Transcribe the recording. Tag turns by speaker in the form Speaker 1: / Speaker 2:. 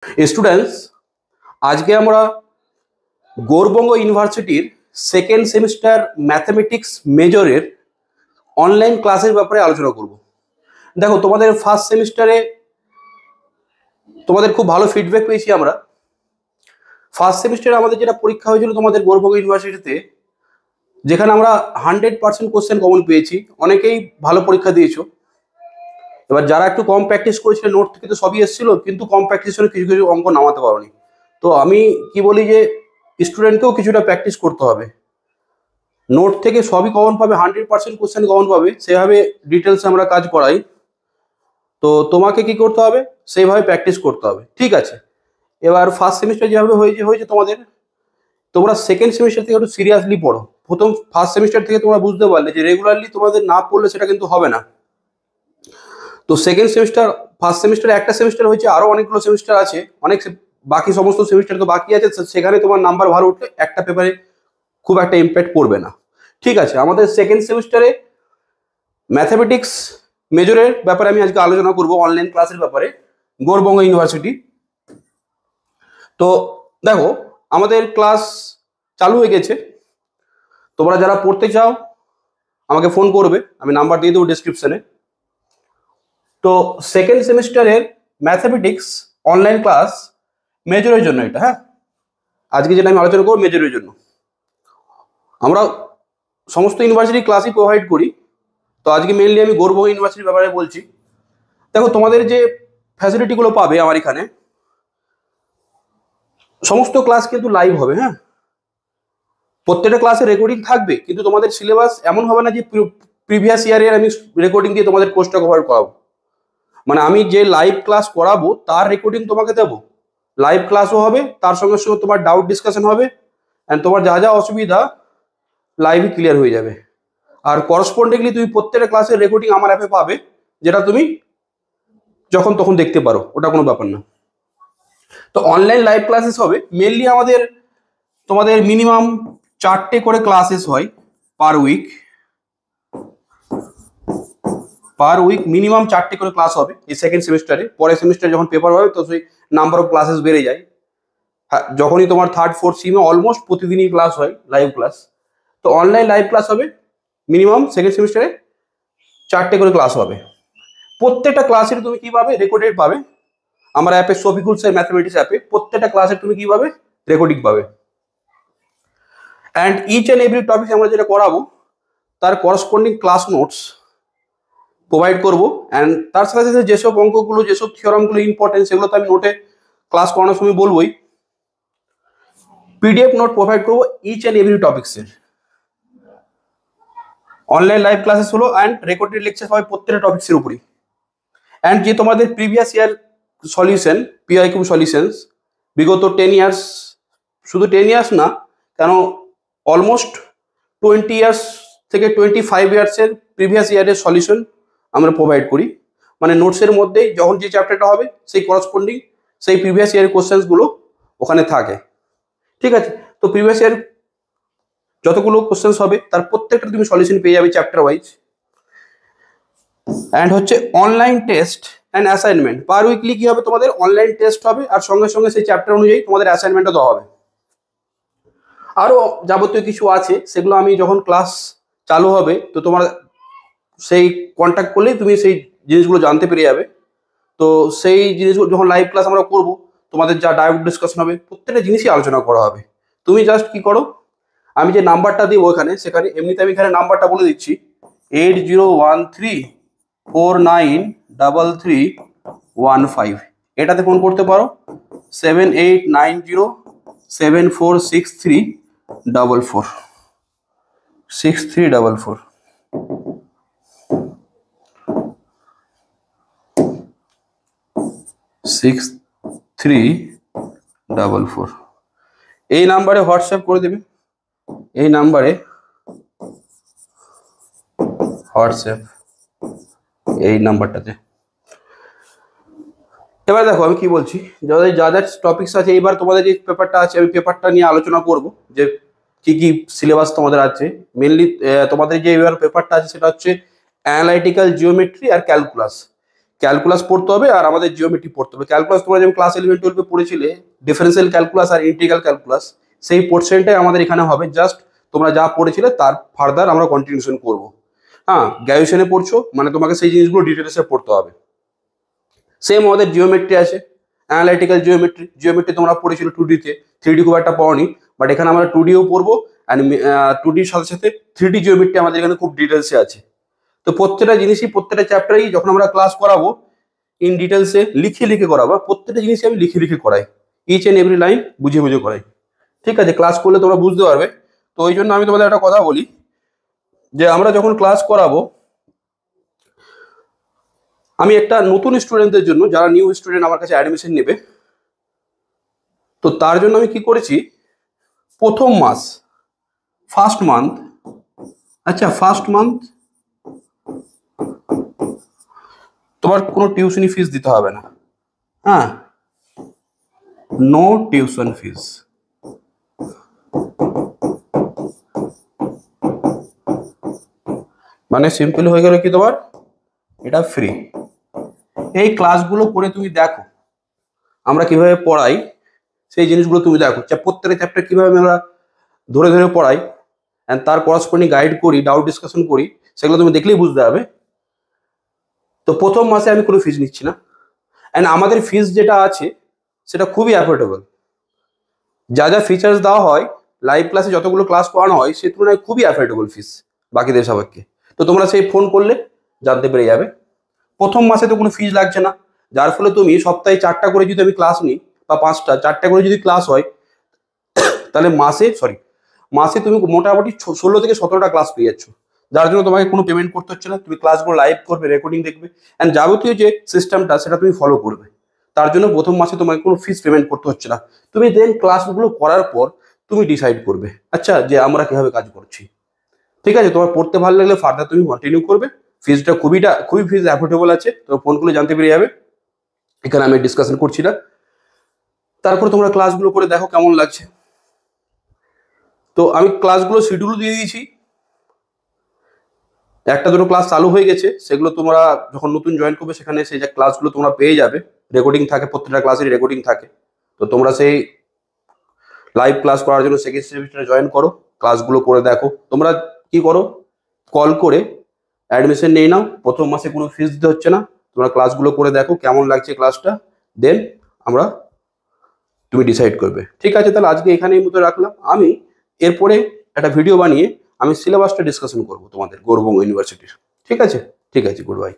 Speaker 1: Students, আজকে আমরা গৌরবঙ্গ ইউনিভার্সিটির সেকেন্ড সেমিস্টার ম্যাথমেটিক্স মেজরের অনলাইন ক্লাসের ব্যাপারে আলোচনা করব। দেখো, তোমাদের ফার্স্ট সেমিস্টারে তোমাদের খুব ভালো ফিডব্যাক পেয়েছি আমরা। ফার্স্ট সেমিস্টারে আমাদের যেটা পরীক্ষা হয়েছিল তোমাদের গৌরবঙ্গ ইউনিভার্সিটিতে, যেখানে আমরা 100% কোশ্চেন কমন পেয়েছি। অনেকেই ভালো পরীক্ষা দিয়েছো। এবার যারা একটু কম প্র্যাকটিস করেছিল, নোট থেকে তো সবই এসেছিল, কিন্তু কম প্র্যাকটিস করে কিছু কিছু অঙ্ক নামাতে পারোনি। তো আমি কি বলি যে স্টুডেন্টকেও কিছুটা প্র্যাকটিস করতে হবে। নোট থেকে সবই কমন পাবে, 100% কোশ্চেন কমন পাবে, সেভাবে ডিটেলস আমরা কাজ করাই। তো তোমাকে কি করতে হবে, সেইভাবে প্র্যাকটিস করতে হবে, ঠিক আছে? এবার ফার্স্ট সেমিস্টার যেভাবে হয়েছে তোমাদের, তোমরা সেকেন্ড সেমিস্টার থেকে একটু সিরিয়াসলি পড়ো। ফার্স্ট সেমিস্টার থেকে তোমরা বুঝতে পারলে যে রেগুলারলি তোমাদের না পড়লে সেটা কিন্তু হবে না। তো সেকেন্ড সেমিস্টার, ফার্স্ট সেমিস্টারে একটা সেমিস্টার হয়েছে, আরো অনেকগুলো সেমিস্টার আছে, বাকি সমস্ত সেমিস্টার তো বাকি আছে। সেখানে তোমার নাম্বার ভালো উঠলে একটা পেপারে খুব একটা ইম্প্যাক্ট পড়বে না, ঠিক আছে? আমাদের সেকেন্ড সেমিস্টারে ম্যাথামেটিক্স মেজরের ব্যাপারে আমি আজকে আলোচনা করব, অনলাইন ক্লাসের ব্যাপারে, গৌরবঙ্গ ইউনিভার্সিটি। তো দেখো, আমাদের ক্লাস চালু হয়ে গেছে। তোমরা যারা পড়তে চাও আমাকে ফোন করবে, আমি নাম্বার দিয়ে দেবো ডিসক্রিপশনে। তো সেকেন্ড সেমিস্টারের ম্যাথামেটিক্স অনলাইন ক্লাস মেজরের জন্য এটা, হ্যাঁ, আজকে যেটা আমি আলোচনা করবো মেজরের জন্য। আমরা সমস্ত ইউনিভার্সিটি ক্লাসই প্রোভাইড করি, তো আজকে মেনলি আমি গৌরবঙ্গ ইউনিভার্সিটির ব্যাপারে বলছি। দেখো, তোমাদের যে ফ্যাসিলিটিগুলো পাবে আমার এখানে, সমস্ত ক্লাস কিন্তু লাইভ হবে, হ্যাঁ। প্রত্যেকটা ক্লাসে রেকর্ডিং থাকবে, কিন্তু তোমাদের সিলেবাস এমন হবে না যে প্রিভিয়াস ইয়ারের আমি রেকর্ডিং দিয়ে তোমাদের কোর্সটা কভার করাবো। মানে আমি যে লাইভ ক্লাস করাবো তার রেকর্ডিং তোমাকে দেবো, লাইভ ক্লাসও হবে, তার সঙ্গে সঙ্গে তোমার ডাউট ডিসকাশন হবে, অ্যান্ড তোমার যা যা অসুবিধা লাইভই ক্লিয়ার হয়ে যাবে। আর করসপন্ডিংলি তুমি প্রত্যেকটা ক্লাসের রেকর্ডিং আমার অ্যাপে পাবে, যেটা তুমি যখন তখন দেখতে পারো, ওটা কোনো ব্যাপার না। তো অনলাইন লাইভ ক্লাসেস হবে মেনলি আমাদের, তোমাদের মিনিমাম 4টে করে ক্লাসেস হয় পার উইক মিনিমাম 4টে করে ক্লাস হবে এই সেকেন্ড সেমিস্টারে। পরের সেমিস্টারে যখন পেপার হবে তো সেই নাম্বার অফ ক্লাসেস বেড়ে যায়। হ্যাঁ, যখনই তোমার থার্ড ফোর্থ সিমে অলমোস্ট প্রতিদিনই ক্লাস হয়, লাইভ ক্লাস। তো অনলাইন লাইভ ক্লাস হবে মিনিমাম সেকেন্ড সেমিস্টারে 4টে করে ক্লাস হবে। প্রত্যেকটা ক্লাসের তুমি কি পাবে, রেকর্ডেড পাবে। আমার অ্যাপে শফিকুল স্যার ম্যাথমেটিক্স অ্যাপে প্রত্যেকটা ক্লাসের তুমি কি পাবে, রেকর্ডিং পাবে। And each and every topic আমরা যেটা করাবো তার করসপন্ডিং ক্লাস নোটস প্রোভাইড করবো। অ্যান্ড তার সাথে সাথে যেসব অঙ্কগুলো, যেসব থিওরামগুলো ইম্পর্টেন্ট, সেগুলো তো আমি নোটে ক্লাস করানোর সময় বলবোই। পিডিএফ নোট প্রোভাইড করবো ইচ অ্যান্ড এভরি টপিক্সের। অনলাইন লাইভ ক্লাসেস হলো, অ্যান্ড রেকর্ডেড লেকচার হবে প্রত্যেকটা টপিক্সের উপরই। অ্যান্ড যে তোমাদের previous year solution, PYQ solutions, বিগত 10 ইয়ার্স, শুধু 10 ইয়ার্স না, কেন অলমোস্ট 20 ইয়ার্স থেকে 25 ইয়ার্সের প্রিভিয়াস ইয়ারের সলিউশন আমরা প্রোভাইড করি। মানে নোটসের মধ্যেই যখন যে চ্যাপ্টারটা হবে সেই করসপন্ডিং সেই প্রিভিয়াস ইয়ারের কোশ্চেন্সগুলো ওখানে থাকে, ঠিক আছে? তো প্রিভিয়াস ইয়ার যতগুলো কোশ্চেন্স হবে তার প্রত্যেকটা তুমি সলিউশন পেয়ে যাবে চ্যাপ্টার ওয়াইজ। অ্যান্ড হচ্ছে online test and assignment. Per weekly কি হবে, তোমাদের অনলাইন টেস্ট হবে, আর সঙ্গে সঙ্গে সেই চ্যাপ্টার অনুযায়ী তোমাদের অ্যাসাইনমেন্টও দেওয়া হবে। আরও যাবতীয় কিছু আছে, সেগুলো আমি যখন ক্লাস চালু হবে তো তোমার সেই কন্ট্যাক্ট করলেই তুমি সেই জিনিসগুলো জানতে পেরে যাবে। তো সেই জিনিসগুলো যখন লাইভ ক্লাস আমরা করবো, তোমাদের যা ডাউট ডিসকাশন হবে প্রত্যেকটা জিনিসই আলোচনা করা হবে। তুমি জাস্ট কি করো, আমি যে নাম্বারটা দিব ওখানে, সেখানে এমনিতে আমি এখানে নাম্বারটা বলে দিচ্ছি, 8013493315। এটাতে ফোন করতে পারো, 7890746344 6344 6344। এই নাম্বারে হোয়াটসঅ্যাপ করে দেবে, এই নাম্বারে হোয়াটসঅ্যাপ, এই নাম্বারটাতে। এবার দেখো আমি কি বলছি, যাদের যা যা টপিকস আছে, এইবার তোমাদের যে পেপারটা আছে আমি পেপারটা নিয়ে আলোচনা করব, যে কি কি সিলেবাস তোমাদের আছে। মেনলি তোমাদের যে এবার পেপারটা আছে সেটা হচ্ছে অ্যানালাইটিক্যাল জিওমেট্রি আর ক্যালকুলাস। ক্যালকুলাস পড়তে হবে আর আমাদের জিওমেট্রি পড়তে হবে। ক্যালকুলাস তোমরা যেমন ক্লাস 11-12 পড়েছিলে, ডিফারেন্সিয়াল ক্যালকুলাস আর ইন্টিগ্রাল ক্যালকুলাস, সেই পোর্শনটাই আমাদের এখানে হবে। জাস্ট তোমরা যা পড়েছিলে তার ফার্দার আমরা কন্টিনিউশন করবো। হ্যাঁ, গ্র্যাজুয়েশনে পড়ছো মানে তোমাকে সেই জিনিসগুলো ডিটেলসে পড়তে হবে। সেম আমাদের জিওমেট্রি আছে, অ্যানালাইটিক্যাল জিওমেট্রি। জিওমেট্রি তোমরা পড়েছিল 2D-তে, 3D খুব একটা পড়নি, বাট এখানে আমরা 2Dও পড়বো, অ্যান্ড 2Dর সাথে সাথে 3D জিওমেট্রি আমাদের এখানে খুব ডিটেলসে আছে। তো প্রত্যেকটা জিনিসই, প্রত্যেকটা চ্যাপ্টারেই যখন আমরা ক্লাস করাবো ইন ডিটেলসে লিখে লিখে করাবো। প্রত্যেকটা জিনিসই আমি লিখে লিখে করাই, ইচ অ্যান্ড এভরি লাইন বুঝে বুঝে করাই। ঠিক আছে, ক্লাস করলে তোমরা বুঝতে পারবে। তো ওই জন্য আমি তোমাদের একটা কথা বলি যে আমরা যখন ক্লাস করাবো, আমি একটা নতুন স্টুডেন্টদের জন্য, যারা নিউ স্টুডেন্ট আমার কাছে অ্যাডমিশন নেবে, তো তার জন্য আমি কি করেছি, প্রথম মাস, ফার্স্ট মান্থ, আচ্ছা ফার্স্ট মান্থ তোমার কোনো টিউশনি ফিস দিতে হবে না। হ্যাঁ, নো টিউশন ফিস। মানে সিম্পল হয়ে গেল কি, তোমার এটা ফ্রি। এই ক্লাসগুলো করে তুমি দেখো আমরা কিভাবে পড়াই, সেই জিনিসগুলো তুমি দেখো। প্রত্যেকটা চ্যাপ্টার কিভাবে আমরা ধরে ধরে পড়াই অ্যান্ড তার করসপন্ডিং গাইড করি, ডাউট ডিসকাশন করি, সেগুলো তুমি দেখলেই বুঝতে হবে। তো প্রথম মাসে আমি কোনো ফিজ নিচ্ছি না, অ্যান্ড আমাদের ফিজ যেটা আছে সেটা খুবই অ্যাফোর্ডেবল। যা যা ফিচার্স দেওয়া হয়, লাইভ ক্লাসে যতগুলো ক্লাস করানো হয় সে তুলনায় খুবই অ্যাফোর্ডেবল ফিস বাকিদের সাপেক্ষে। তো তোমরা সেই ফোন করলে জানতে পেরে যাবে। প্রথম মাসে তো কোনো ফিজ লাগছে না, যার ফলে তুমি সপ্তাহে 4টা করে যদি আমি ক্লাস নিই, বা 5টা 4টা করে যদি ক্লাস হয়, তাহলে মাসে তুমি মোটামুটি 16 থেকে 17টা ক্লাস পেয়ে যাচ্ছ, যার জন্য তোমাকে কোনো পেমেন্ট করতে হচ্ছে না। তুমি ক্লাসগুলো লাইভ করবে, রেকর্ডিং দেখবে, অ্যান্ড যাবতীয় যে সিস্টেমটা সেটা তুমি ফলো করবে। তার জন্য প্রথম মাসে তোমাকে কোনো ফিস পেমেন্ট করতে হচ্ছে না। তুমি দেন ক্লাসগুলো করার পর তুমি ডিসাইড করবে, আচ্ছা যে আমরা কিভাবে কাজ করছি। ঠিক আছে, তোমার পড়তে ভালো লাগলে ফার্দার তুমি কন্টিনিউ করবে। ফিজটা খুবই ফিজ অ্যাফোর্ডেবল আছে, তো ফোন করে জানতে পেরে যাবে। এখানে আমি ডিসকাশন করছি না। তারপর তোমরা ক্লাসগুলো করে দেখো কেমন লাগছে। তো আমি ক্লাসগুলো শিডিউল দিয়ে দিয়েছি, 1-2 ক্লাস চালু হয়ে গেছে, সেগুলো তোমরা যখন নতুন জয়েন করবে সেখানে সেই যে ক্লাসগুলো তোমরা পেয়ে যাবে। রেকর্ডিং থাকে, প্রত্যেকটা ক্লাসেরই রেকর্ডিং থাকে। তো তোমরা সেই লাইভ ক্লাস করার জন্য সেকেন্ড সেমিস্টারে জয়েন করো, ক্লাসগুলো করে দেখো। তোমরা কি করো, কল করে অ্যাডমিশন নিয়ে নাও, প্রথম মাসে কোনো ফিস দিতে হচ্ছে না। তোমরা ক্লাসগুলো করে দেখো কেমন লাগছে ক্লাসটা, দেন তুমি ডিসাইড করবে। ঠিক আছে, তাহলে আজকে এখানেই মতো রাখলাম। আমি এরপরে একটা ভিডিও বানিয়ে আমি সিলেবাসটা ডিসকাশন করবো তোমাদের গৌরবঙ্গ ইউনিভার্সিটির। ঠিক আছে, গুড বাই।